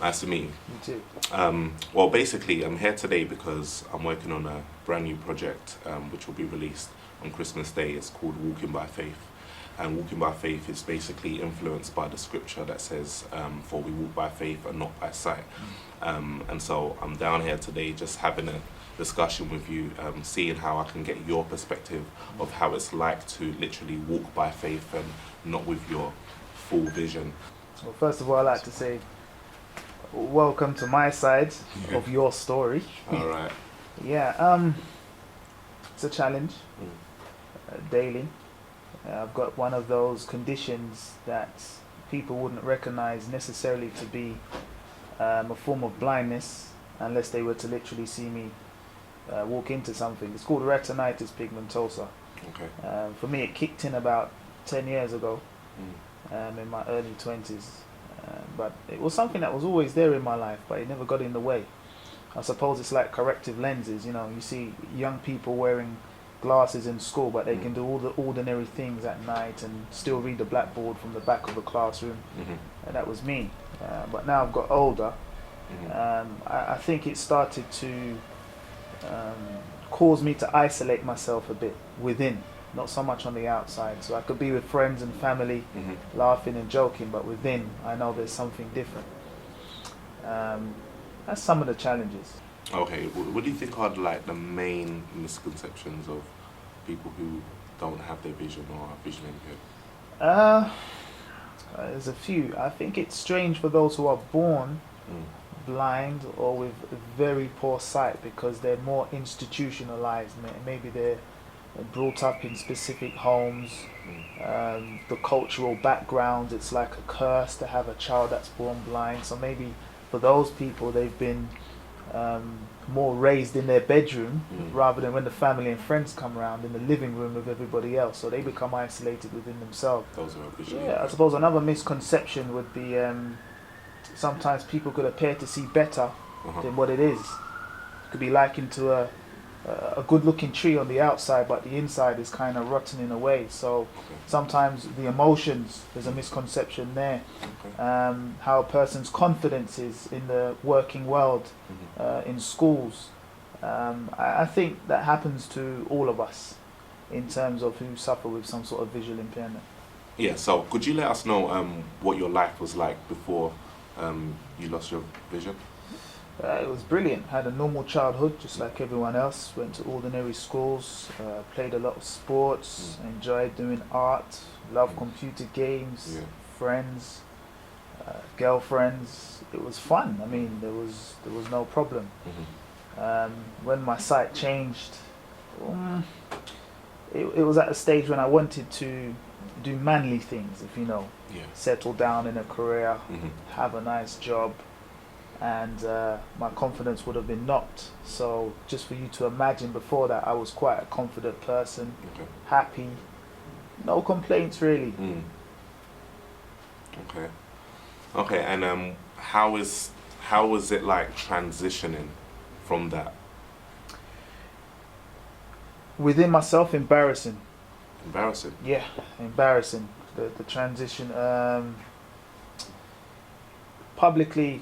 Nice to meet you. You too. Well, basically, I'm here today because I'm working on a brand new project which will be released on Christmas Day. It's called Walking by Faith. And Walking by Faith is basically influenced by the scripture that says, for we walk by faith and not by sight. And so I'm down here today just having a discussion with you, seeing how I can get your perspective of how it's like to literally walk by faith and not with your full vision. Well, first of all, I'd like to say welcome to my side of your story. All right. Yeah, it's a challenge daily. I've got one of those conditions that people wouldn't recognize necessarily to be a form of blindness unless they were to literally see me walk into something. It's called retinitis pigmentosa. Okay. For me, it kicked in about 10 years ago, in my early 20s. But it was something that was always there in my life, but it never got in the way. I suppose it's like corrective lenses. You know, you see young people wearing glasses in school, but they can do all the ordinary things at night and still read the blackboard from the back of the classroom. And that was me. But now I've got older. I think it started to cause me to isolate myself a bit within, not so much on the outside. So I could be with friends and family, laughing and joking, but within, I know there's something different. That's some of the challenges. Okay, what do you think are like the main misconceptions of people who don't have their vision or are vision impaired? There's a few. I think it's strange for those who are born blind or with very poor sight because they're more institutionalized. Maybe they're brought up in specific homes. The cultural background, it's like a curse to have a child that's born blind. So maybe for those people, they've been more raised in their bedroom rather than when the family and friends come around in the living room with everybody else. So they become isolated within themselves. Those are visually I suppose another misconception would be sometimes people could appear to see better than what it is. It could be likened to a good-looking tree on the outside, but the inside is kind of rotten in a way. So sometimes the emotions, there's a misconception there. How a person's confidence is in the working world, in schools. I think that happens to all of us in terms of who suffer with some sort of visual impairment. Yeah, so could you let us know what your life was like before you lost your vision? It was brilliant. Had a normal childhood, just like everyone else. Went to ordinary schools, played a lot of sports, enjoyed doing art, loved computer games, friends, girlfriends. It was fun. I mean, there was no problem. When my sight changed, it was at a stage when I wanted to do manly things, if you know, settle down in a career, have a nice job. And my confidence would have been knocked. So just for you to imagine, before that I was quite a confident person, happy, no complaints really. Okay, and how was it like transitioning from that? Within myself, embarrassing. Yeah, embarrassing. The transition. Publicly,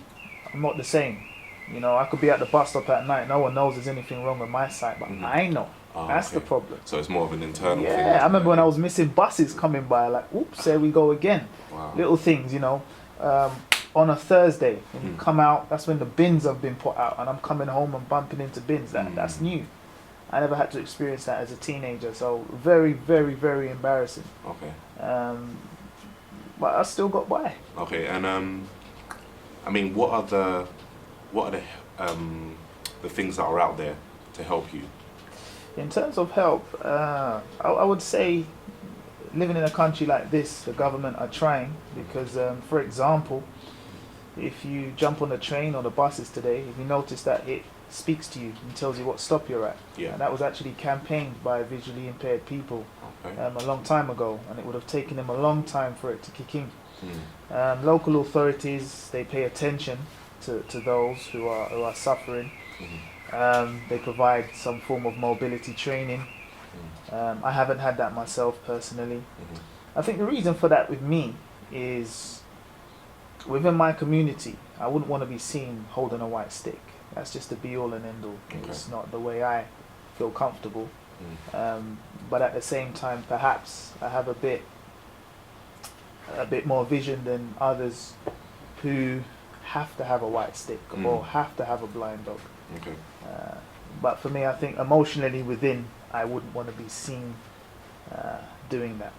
I'm not the same. You know, I could be at the bus stop at night, no one knows there's anything wrong with my sight, but I know. That's the problem. So it's more of an internal thing. Yeah, I remember when I was missing buses coming by, like, oops, there we go again. Wow. Little things, you know. On a Thursday, when you come out, that's when the bins have been put out, and I'm coming home and bumping into bins. That's new. I never had to experience that as a teenager, so very, very, very embarrassing. Okay. But I still got by. Okay, and I mean, what are the things that are out there to help you? In terms of help, I would say living in a country like this, the government are trying because, for example, if you jump on the train or the buses today, if you notice that it speaks to you and tells you what stop you're at. And that was actually campaigned by visually impaired people a long time ago, and it would have taken them a long time for it to kick in. Local authorities, they pay attention to those who are suffering. They provide some form of mobility training. I haven't had that myself personally. I think the reason for that with me is within my community, I wouldn't want to be seen holding a white stick. That's just the be all and end all. Okay. It's not the way I feel comfortable. Mm. But at the same time, perhaps I have a bit more vision than others who have to have a white stick or have to have a blind dog. Okay. But for me, I think emotionally within, I wouldn't want to be seen doing that.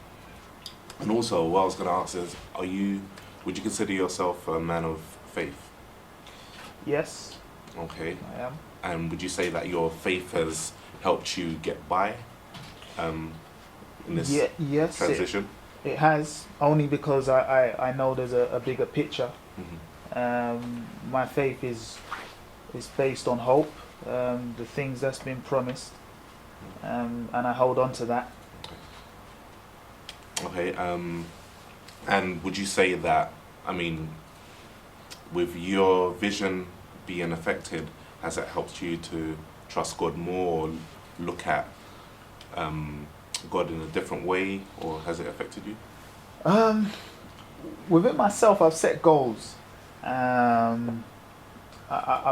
And also, what I was going to ask is, would you consider yourself a man of faith? Yes, Okay. I am. And would you say that your faith has helped you get by in this Yes, transition? it has, only because I know there's a bigger picture. Mm-hmm. My faith is based on hope, the things that's been promised, and I hold on to that. Okay. And would you say that, I mean, with your vision being affected, has it helped you to trust God more, or look at God in a different way, or has it affected you? Within myself, I've set goals. I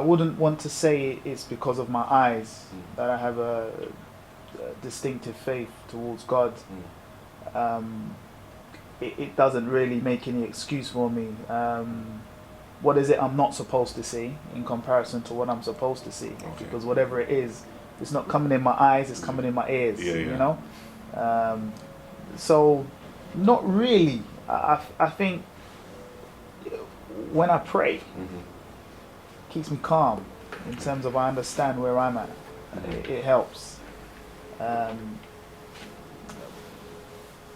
wouldn't want to say it's because of my eyes that I have a distinctive faith towards God. It doesn't really make any excuse for me. What is it I'm not supposed to see in comparison to what I'm supposed to see? Okay. Because whatever it is, it's not coming in my eyes, it's coming in my ears. Yeah, yeah. You know. So, not really. I think when I pray, it keeps me calm in terms of I understand where I'm at. It helps.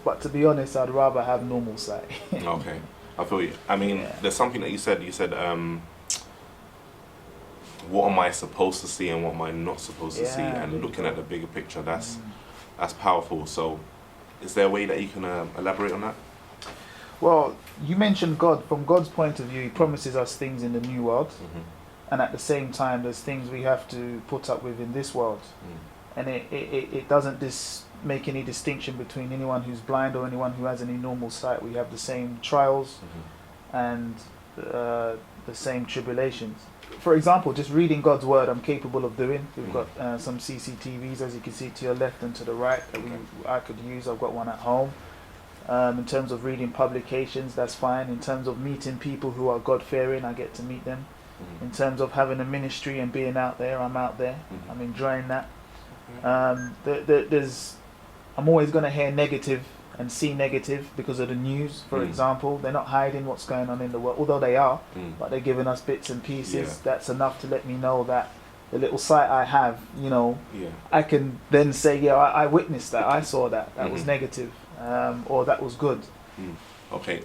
But to be honest, I'd rather have normal sight. Okay, I feel you. I mean, Yeah. there's something that you said. You said, what am I supposed to see and what am I not supposed to see? Yeah, And there you looking go. at the bigger picture, that's powerful. So, is there a way that you can elaborate on that? Well, you mentioned God. From God's point of view, He promises us things in the new world, and at the same time, there's things we have to put up with in this world. And it doesn't make any distinction between anyone who's blind or anyone who has any normal sight. We have the same trials and the same tribulations. For example, just reading God's word, I'm capable of doing. We've got some CCTVs, as you can see, to your left and to the right that I could use. I've got one at home. In terms of reading publications, that's fine. In terms of meeting people who are God-fearing, I get to meet them. In terms of having a ministry and being out there, I'm out there. I'm enjoying that. I'm always going to hear negative and see negative because of the news, for example. They're not hiding what's going on in the world, although they are, but they're giving us bits and pieces. Yeah. That's enough to let me know that the little sight I have, Yeah. I can then say, yeah, I witnessed that, I saw that, that was negative, or that was good. Okay.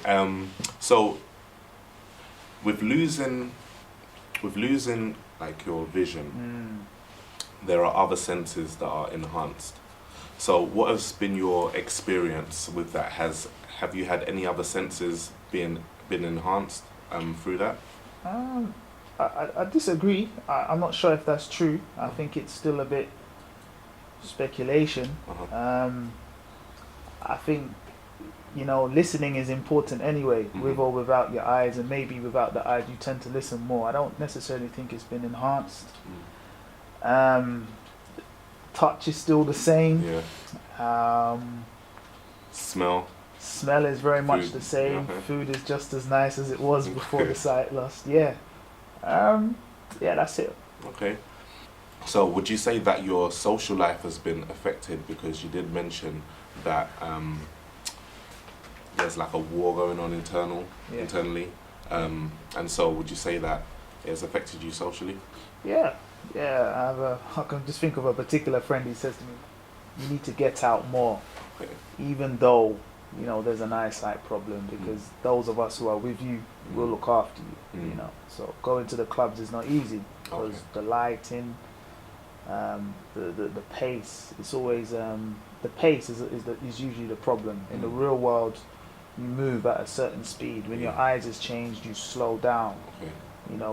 So, with losing like your vision, there are other senses that are enhanced. So what has been your experience with that? Have you had any other senses been enhanced through that? I disagree. I'm not sure if that's true. I think it's still a bit speculation. I think, listening is important anyway, with or without your eyes, and maybe without the eyes you tend to listen more. I don't necessarily think it's been enhanced. Touch is still the same. Yeah. Smell. Smell is very much Food. the same. Okay. Food is just as nice as it was before the sight lost. Yeah. Yeah, that's it. Okay. So would you say that your social life has been affected, because you did mention that there's like a war going on internally, and so would you say that it has affected you socially? Yeah. I can just think of a particular friend who says to me, you need to get out more, Okay. even though, there's an eyesight problem, because those of us who are with you will look after you, So going to the clubs is not easy, because the lighting, the pace, it's always, the pace is usually the problem. In the real world, you move at a certain speed. When your eyes is changed, you slow down. Okay.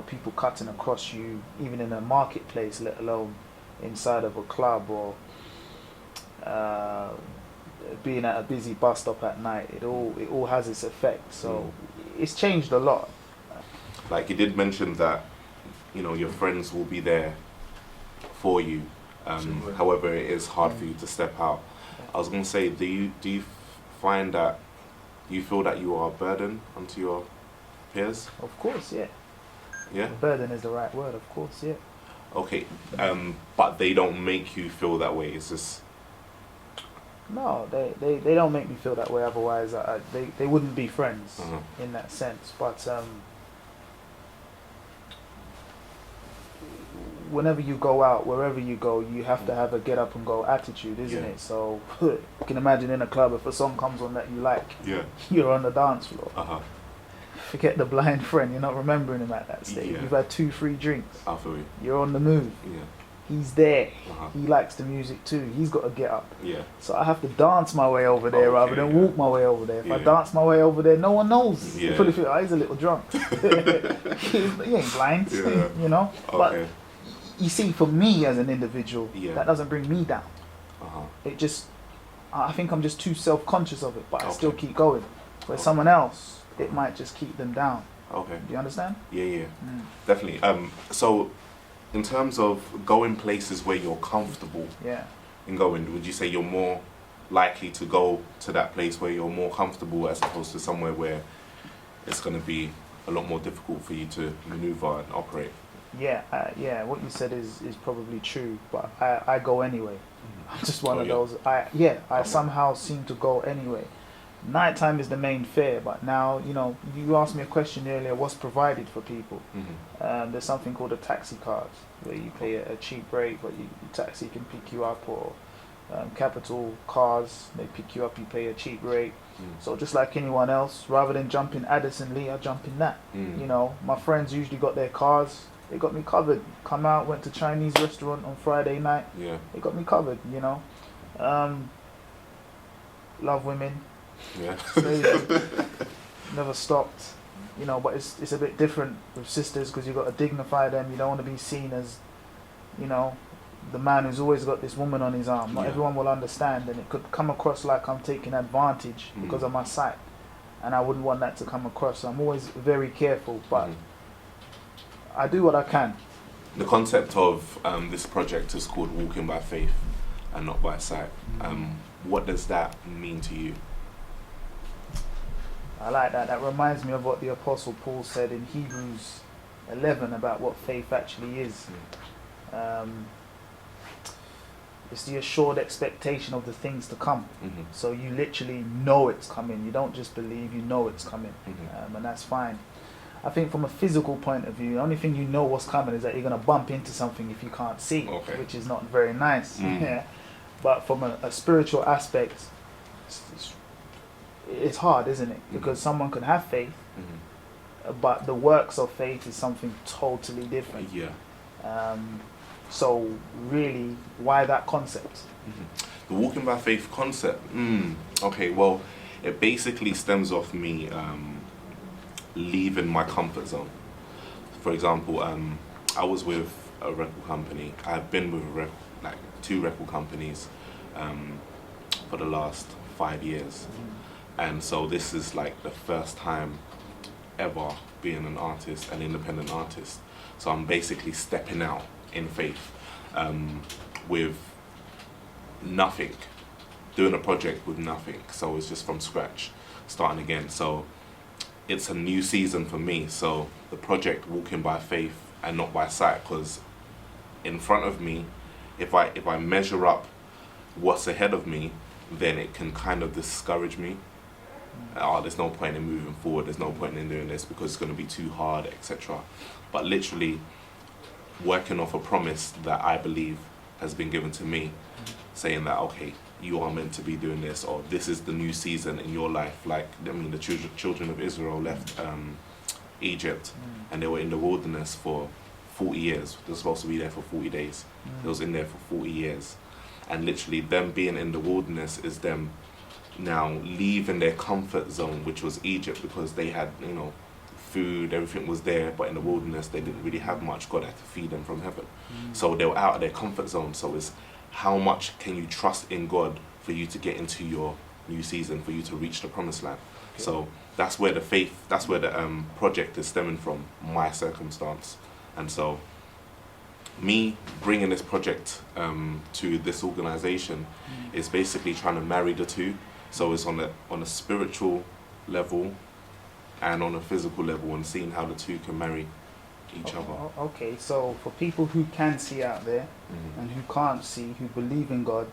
People cutting across you, even in a marketplace, let alone inside of a club, or being at a busy bus stop at night. It all has its effect. So it's changed a lot. like you did mention that, you know, your friends will be there for you. Sure. However, it is hard for you to step out. I was going to say, do you find that you feel that you are a burden onto your peers? Of course, yeah. Yeah. Burden is the right word. Of course, yeah. Okay. But they don't make you feel that way. It's just No, they don't make me feel that way. Otherwise, they wouldn't be friends Uh-huh. in that sense. But whenever you go out, wherever you go, you have to have a get up and go attitude, isn't Yeah. it? So you can imagine in a club, if a song comes on that you like, yeah. you're on the dance floor. Uh-huh. Forget the blind friend. You're not remembering him at that stage. Yeah. You've had 2-3 drinks. I feel you. You're on the move. Yeah. He's there. Uh-huh. He likes the music too. He's got to get up. Yeah. So I have to dance my way over there rather than yeah. walk my way over there. If I Yeah. dance my way over there, no one knows. Yeah. You probably feel, oh, he's a little drunk. He ain't blind, Yeah. you know. Okay. But you see, for me as an individual, Yeah. that doesn't bring me down. Uh-huh. It just, I think I'm just too self-conscious of it, but I still Okay. keep going. Where Okay. someone else, it might just keep them down. Okay. Do you understand? Yeah, yeah. Mm. Definitely. So in terms of going places where you're comfortable Yeah. in going, would you say you're more likely to go to that place where you're more comfortable as opposed to somewhere where it's going to be a lot more difficult for you to maneuver and operate? Yeah, yeah. What you said is probably true, but I go anyway. I'm just one Oh, of yeah. those. I Okay. somehow seem to go anyway. Nighttime is the main fare, but now, you know, you asked me a question earlier. What's provided for people? Mm-hmm. There's something called a taxi card, where you pay a cheap rate, but your taxi can pick you up, or capital cars, they pick you up, you pay a cheap rate. Mm. So just like anyone else, rather than jump in Addison Lee, I jump in that. Mm. You know, my friends usually got their cars. They got me covered. Come out, went to Chinese restaurant on Friday night. Yeah. They got me covered, you know. Love women. Yeah. Crazy. Never stopped. You know, but it's a bit different with sisters because you've got to dignify them. You don't want to be seen as, you know, the man who's always got this woman on his arm. Not Yeah. everyone will understand, and it could come across like I'm taking advantage because of my sight. And I wouldn't want that to come across. So I'm always very careful, but I do what I can. The concept of this project is called Walking by Faith and Not by Sight. What does that mean to you? I like that. That reminds me of what the Apostle Paul said in Hebrews 11 about what faith actually is. It's the assured expectation of the things to come. Mm-hmm. So you literally know it's coming. You don't just believe, you know it's coming. Mm-hmm. And that's fine. I think from a physical point of view, the only thing you know what's coming is that you're going to bump into something if you can't see, Okay. which is not very nice. Mm. Yeah. But from a spiritual aspect, it's hard, isn't it? Because someone can have faith, but the works of faith is something totally different. Yeah. So really, why that concept? The Walking by Faith concept. Okay, well, it basically stems off me leaving my comfort zone. For example, I was with a record company. I've been with two record companies for the last 5 years. And so this is like the first time ever being an artist, an independent artist. So I'm basically stepping out in faith with nothing, doing a project with nothing. So it's just from scratch, starting again. So it's a new season for me. So the project Walking by Faith and Not by Sight, because in front of me, if I measure up what's ahead of me, then it can kind of discourage me. Oh, there's no point in moving forward, there's no point in doing this because it's going to be too hard, etc. But literally working off a promise that I believe has been given to me, saying that, okay, you are meant to be doing this, or this is the new season in your life. Like, I mean, the children of Israel left Egypt and they were in the wilderness for 40 years. They're supposed to be there for 40 days. They was in there for 40 years. And literally them being in the wilderness is them now leaving their comfort zone, which was Egypt, because they had, you know, food, everything was there, but in the wilderness they didn't really have much. God had to feed them from heaven. So they were out of their comfort zone. So it's how much can you trust in God for you to get into your new season, for you to reach the promised land. So that's where the project is stemming from, my circumstance. And so me bringing this project to this organization is basically trying to marry the two. So it's on a spiritual level and on a physical level, and seeing how the two can marry each other. Okay, so for people who can see out there and who can't see, who believe in God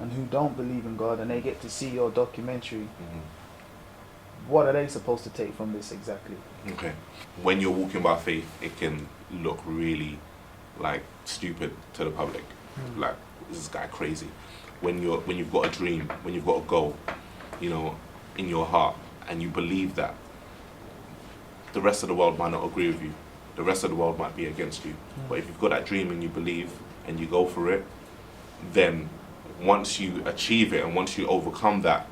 and who don't believe in God, and they get to see your documentary, what are they supposed to take from this exactly? Okay. When you're walking by faith, it can look really like stupid to the public. Like, is this guy crazy? When you've got a dream, when you've got a goal, you know, in your heart, and you believe that, the rest of the world might not agree with you. The rest of the world might be against you. But if you've got that dream and you believe and you go for it, then once you achieve it and once you overcome that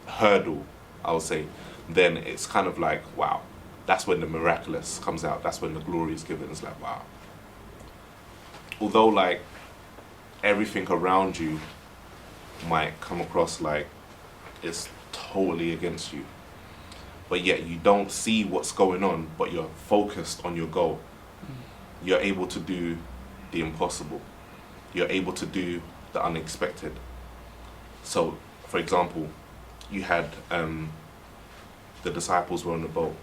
hurdle, I would say, then it's kind of like, wow, that's when the miraculous comes out. That's when the glory is given. It's like, wow. Although like everything around you might come across like it's totally against you, but yet you don't see what's going on, but you're focused on your goal. You're able to do the impossible. You're able to do the unexpected. So, for example, you had the disciples were on the boat,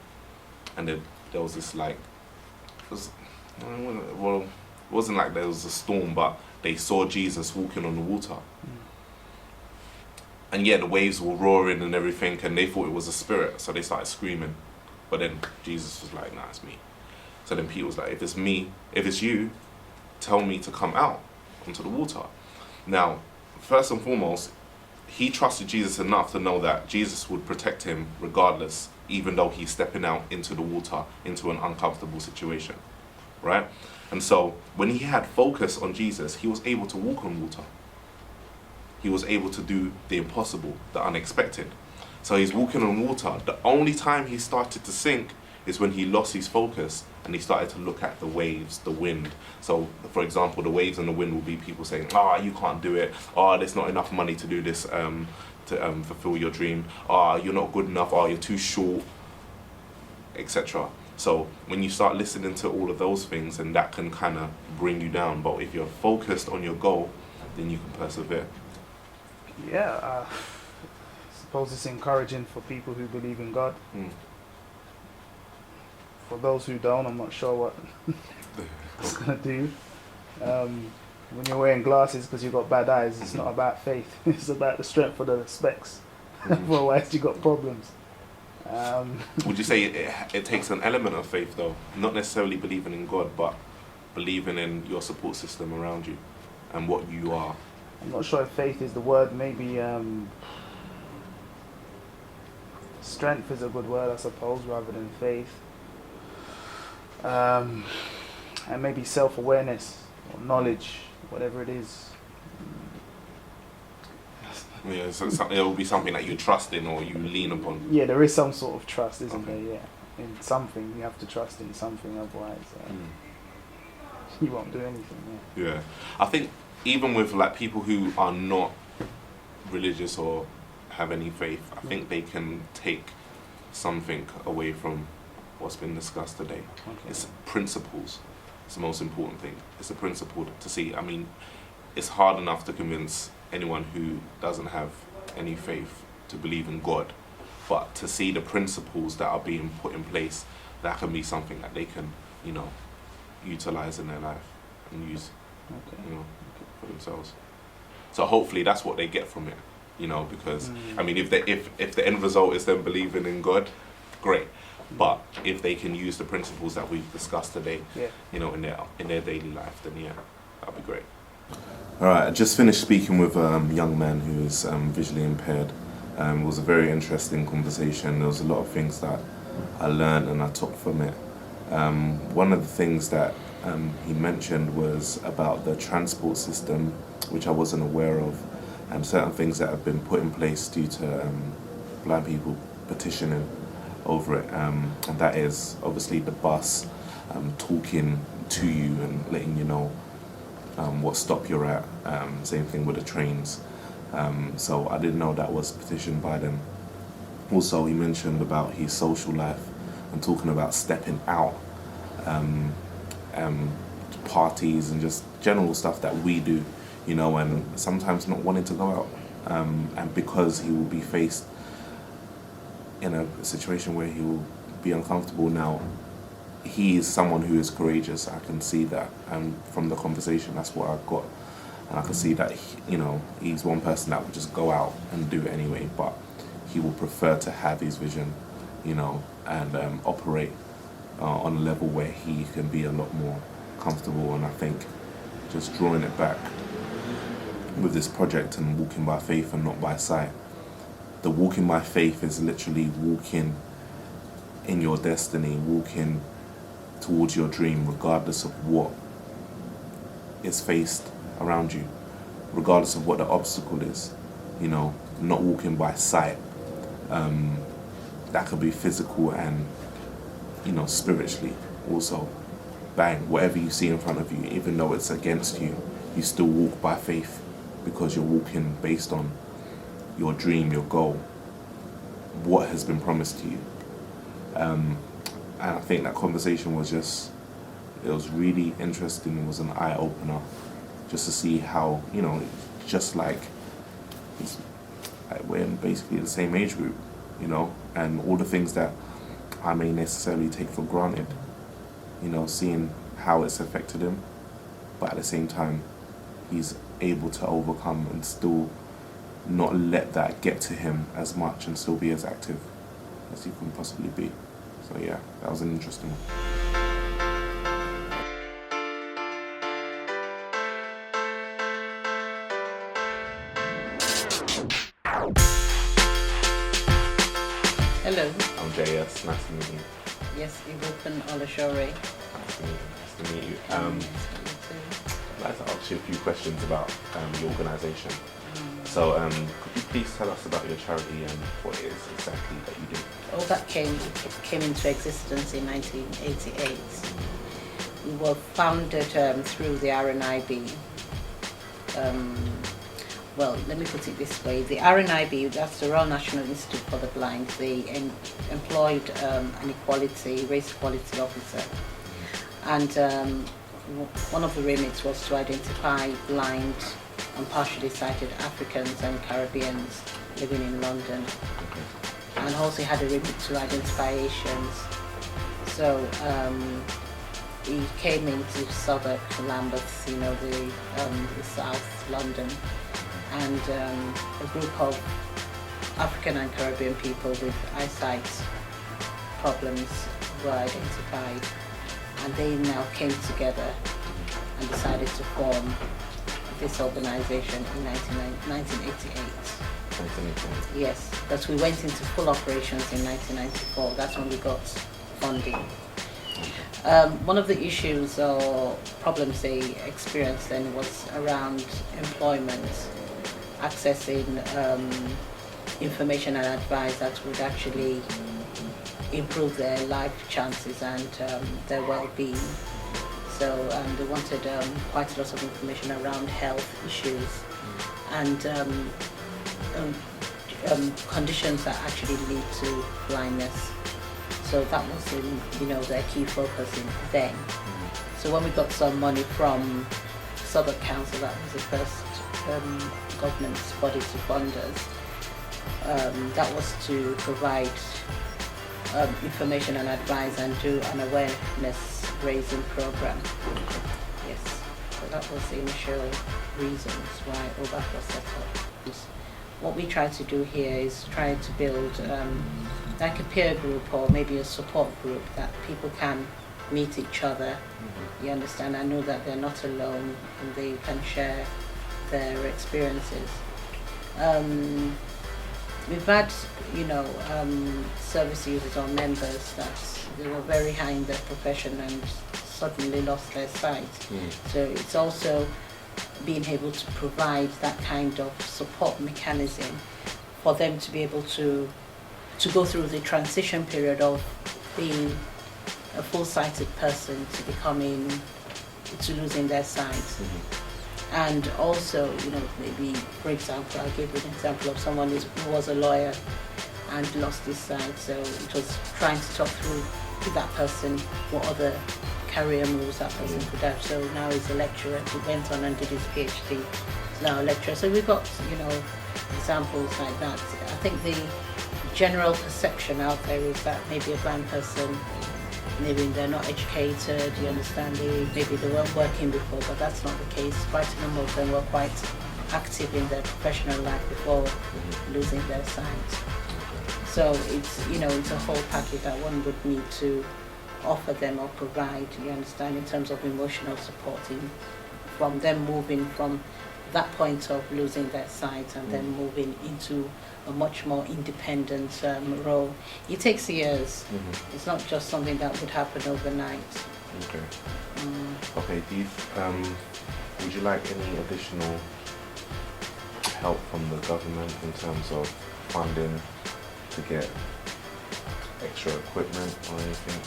and there was this like, it wasn't like there was a storm, but they saw Jesus walking on the water. And yeah, the waves were roaring and everything, and they thought it was a spirit, so they started screaming. But then Jesus was like, nah, it's me. So then Peter was like, if it's you, tell me to come out onto the water. Now, first and foremost, he trusted Jesus enough to know that Jesus would protect him regardless, even though he's stepping out into the water, into an uncomfortable situation, right? And so when he had focus on Jesus, he was able to walk on water. He was able to do the impossible, the unexpected. So he's walking on water. The only time he started to sink is when he lost his focus and he started to look at the waves, the wind. So, for example, the waves and the wind will be people saying, you can't do it. There's not enough money to do this, to fulfill your dream. You're not good enough. You're too short, etc. So when you start listening to all of those things, and that can kind of bring you down. But if you're focused on your goal, then you can persevere. Yeah, I suppose it's encouraging for people who believe in God. For those who don't, I'm not sure what it's going to do. When you're wearing glasses because you've got bad eyes, it's not about faith. It's about the strength of the specs. Otherwise, you've got problems. Would you say it takes an element of faith, though? Not necessarily believing in God, but believing in your support system around you and what you are. I'm not sure if faith is the word. Maybe strength is a good word, I suppose, rather than faith. And maybe self-awareness or knowledge, whatever it is. Yeah, so it will be something that you trust in or you lean upon. Yeah, there is some sort of trust, isn't there? Yeah, in something. You have to trust in something, otherwise you won't do anything. Yeah, I think even with like people who are not religious or have any faith, I think they can take something away from what's been discussed today. Okay. It's principles. It's the most important thing. It's a principle to see. I mean, it's hard enough to convince anyone who doesn't have any faith to believe in God, but to see the principles that are being put in place, that can be something that they can, utilize in their life and use, for themselves. So hopefully that's what they get from it, because I mean, if the end result is them believing in God, great. But if they can use the principles that we've discussed today, in their daily life, then that'd be great. All right, I just finished speaking with a young man who is visually impaired. It was a very interesting conversation. There was a lot of things that I learned and I took from it. One of the things that he mentioned was about the transport system, which I wasn't aware of, and certain things that have been put in place due to blind people petitioning over it. And that is obviously the bus talking to you and letting you know what stop you're at. Same thing with the trains. So I didn't know that was petitioned by them. Also, he mentioned about his social life and talking about stepping out, um, to parties and just general stuff that we do, you know, and sometimes not wanting to go out. And because he will be faced in a situation where he will be uncomfortable now, he is someone who is courageous. I can see that, and from the conversation, that's what I got. And I can see that, you know, he's one person that would just go out and do it anyway, but he will prefer to have his vision, you know, and operate on a level where he can be a lot more comfortable. And I think just drawing it back with this project and walking by faith and not by sight, the walking by faith is literally walking in your destiny, walking towards your dream, regardless of what is faced around you, regardless of what the obstacle is, you know, not walking by sight. That could be physical and, you know, spiritually also. Bang, whatever you see in front of you, even though it's against you, you still walk by faith because you're walking based on your dream, your goal, what has been promised to you. And I think that conversation was just, it was really interesting. It was an eye-opener just to see how, you know, just like we're in basically the same age group, you know, and all the things that I may necessarily take for granted, you know, seeing how it's affected him, but at the same time, he's able to overcome and still not let that get to him as much and still be as active as he can possibly be. So yeah, that was an interesting one. Hello. I'm Jayess, nice to meet you. Yes, Ibukan Olashore. Nice to meet you. I'd like to ask you a few questions about your organisation. So could you please tell us about your charity and what it is exactly that you do? OBAC came into existence in 1988. We were founded through the RNIB. Well, let me put it this way. The RNIB, that's the Royal National Institute for the Blind, they employed an race equality officer. And one of the remits was to identify blind and partially sighted Africans and Caribbeans living in London. And also had a remit to identify Asians. So he came into Southwark, Lambeth, you know, the South London, and a group of African and Caribbean people with eyesight problems were identified, and they now came together and decided to form this organization in 1988. Yes, but we went into full operations in 1994. That's when we got funding. One of the issues or problems they experienced then was around employment, accessing information and advice that would actually improve their life chances and their well-being. So they wanted quite a lot of information around health issues and conditions that actually lead to blindness. So that was, their key focus then. So when we got some money from Southwark Council, that was the first government body to fund us. That was to provide information and advice and do an awareness raising program. Yes, so that was the initial reasons why OBAC was set up. What we try to do here is try to build like a peer group or maybe a support group that people can meet each other. You understand? I know that they're not alone and they can share their experiences. We've had, service users or members that they were very high in their profession and suddenly lost their sight. So it's also being able to provide that kind of support mechanism for them to be able to go through the transition period of being a full-sighted person to losing their sight. And also, maybe, for example, I'll give an example of someone who was a lawyer and lost his sight. So it was trying to talk through with that person what other career moves that person could have. So now he's a lecturer. He went on and did his PhD. He's now a lecturer. So we've got, examples like that. I think the general perception out there is that maybe a blind person, maybe they're not educated, you understand, maybe they weren't working before, but that's not the case. Quite a number of them were quite active in their professional life before losing their sight. So it's a whole package that one would need to offer them or provide, you understand, in terms of emotional support from them moving from that point of losing their sight and then moving into a much more independent role. It takes years. It's not just something that would happen overnight. Okay. Okay. Would you like any additional help from the government in terms of funding to get extra equipment or anything?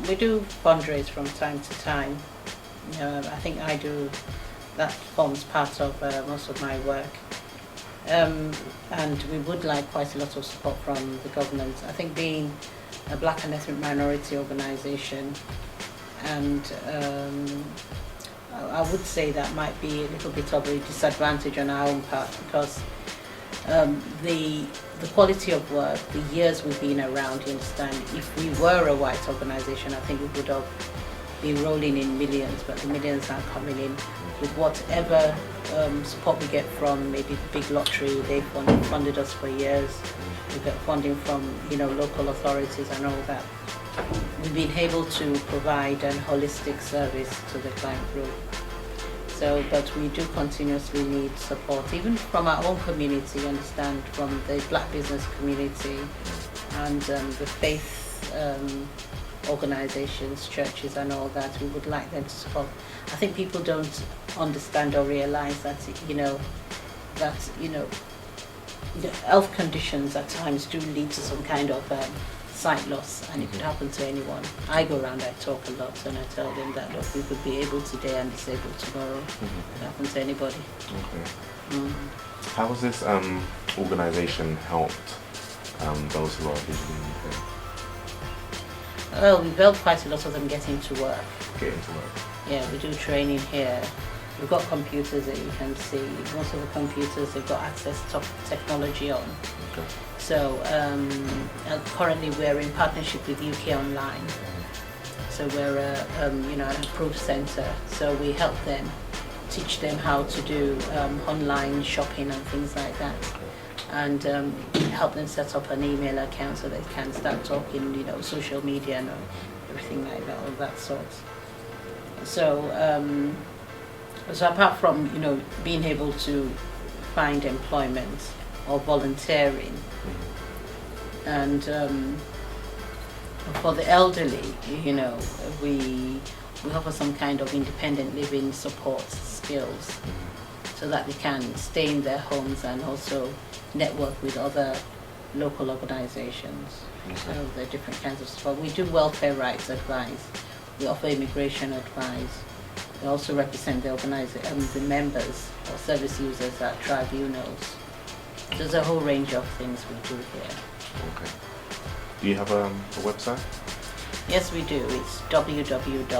We do fundraise from time to time. I think that forms part of most of my work. And we would like quite a lot of support from the government. I think being a black and ethnic minority organisation, and I would say that might be a little bit of a disadvantage on our own part, because the quality of work, the years we've been around, you understand, if we were a white organisation, I think we would have been rolling in millions, but the millions aren't coming in. With whatever support we get from maybe the big lottery, they've funded us for years. We get funding from local authorities and all that. We've been able to provide a holistic service to the client group. So, but we do continuously need support, even from our own community, you understand, from the black business community and the faith organizations, churches and all that. We would like them to support. I think people don't understand or realize that health conditions at times do lead to some kind of sight loss, and it could happen to anyone. I go around, I talk a lot, and I tell them that, look, we could be able today and disabled tomorrow. It could happen to anybody. Okay. How has this organization helped those who are visually impaired? Well, we've helped quite a lot of them get into work. Yeah, we do training here. We've got computers that you can see. Most of the computers, they've got access to technology on. Okay. So currently we're in partnership with UK Online. So we're an approved centre. So we help them, teach them how to do online shopping and things like that. And help them set up an email account so they can start talking, social media and everything like that, all that sort. So, so apart from being able to find employment or volunteering, and for the elderly, we offer some kind of independent living support skills, so that they can stay in their homes and also network with other local organizations. So there are different kinds of support. We do welfare rights advice. We offer immigration advice. We also represent the members or service users at tribunals. There's a whole range of things we do here. Okay. Do you have a website? Yes, we do. It's www.obac.org.uk.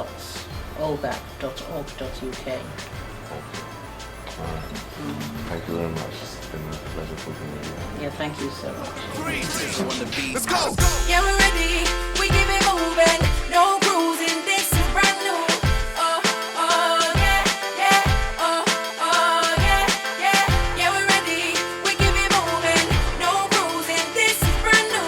Okay. Thank you very much. It's been a pleasure talking with you. Yeah, thank you so much. Let's go! Yeah, we're ready. We keep it moving. No cruising. This is brand new. Oh, oh, yeah, yeah. Oh, oh, yeah, yeah. Yeah, we're ready. We keep it moving. No cruising. This is brand new.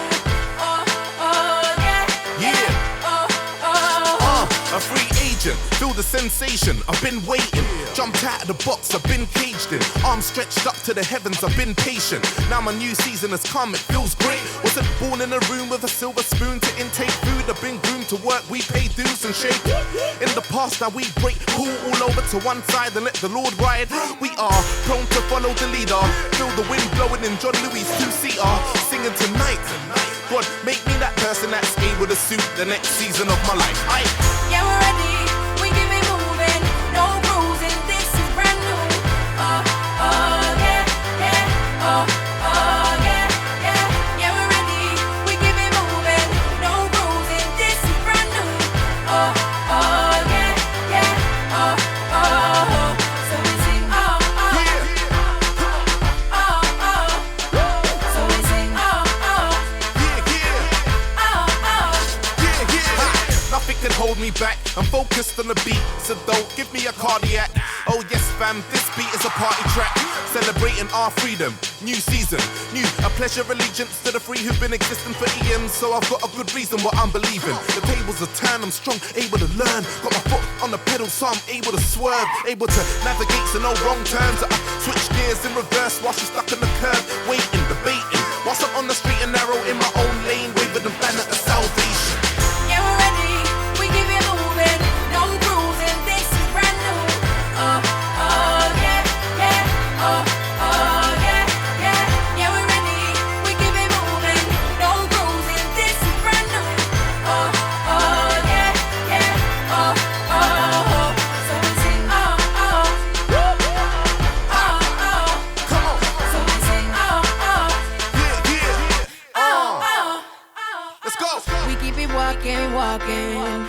Oh, oh, yeah, yeah. Oh, oh. A free agent, feel the sensation, I've been waiting. Jumped out of the box, I've been caged in. Arms stretched up to the heavens, I've been patient. Now my new season has come, it feels great. Wasn't born in a room with a silver spoon to intake food. I've been groomed to work, we pay dues and shake. In the past, now we break, pull all over to one side and let the Lord ride. We are prone to follow the leader. Feel the wind blowing in John Lewis' two-seater. Singing tonight, God, make me that person that's able to suit the next season of my life. Yeah, we're ready. We keep it moving. No cruising. This is brand new. Oh, oh, yeah, yeah. Oh, oh, yeah, yeah. Yeah, back. I'm focused on the beat, so don't give me a cardiac. Oh yes fam, this beat is a party track, celebrating our freedom. New season, new, a pledge of allegiance to the free who've been existing for eons. So I've got a good reason what I'm believing. The tables are turned, I'm strong, able to learn. Got my foot on the pedal, so I'm able to swerve, able to navigate, so no wrong turns. I switch gears in reverse while she's stuck on the curb, waiting, debating. Whilst I'm on the straight and narrow in my own lane, waving the banner of salvation. Yeah, we're ready. We keep it moving. No cruising. This is brand new. Oh, yeah, yeah. Oh, yeah, yeah. Yeah, we're ready. We keep it moving. No cruising. This is brand new. Oh, yeah, yeah. Oh. So we sing, Come on, So we sing, let's go. We keep it walking, walking.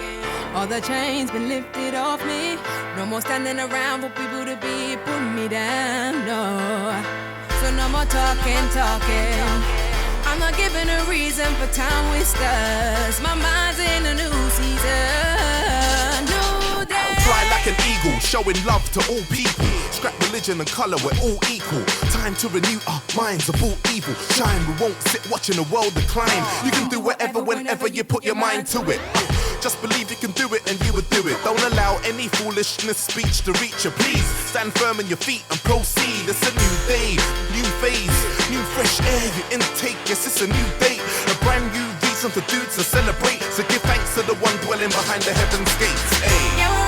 All the chains been lifted off me. No more standing around for people to be putting me down, no. So no more talking. I'm not giving a reason for time wasters. My mind's in a new season, new day. Fly like an eagle, showing love to all people. Scrap religion and colour, we're all equal. Time to renew our minds of all evil. Shine, we won't sit watching the world decline. You can do whatever, whenever you put your mind to it. Just believe you can do it and you will do it. Don't allow any foolishness speech to reach you. Please stand firm on your feet and proceed. It's a new day, new phase, new fresh air you intake. Yes, it's a new date, a brand new reason for dudes to celebrate. So give thanks to the one dwelling behind the heaven's gates. Hey. Yeah, we're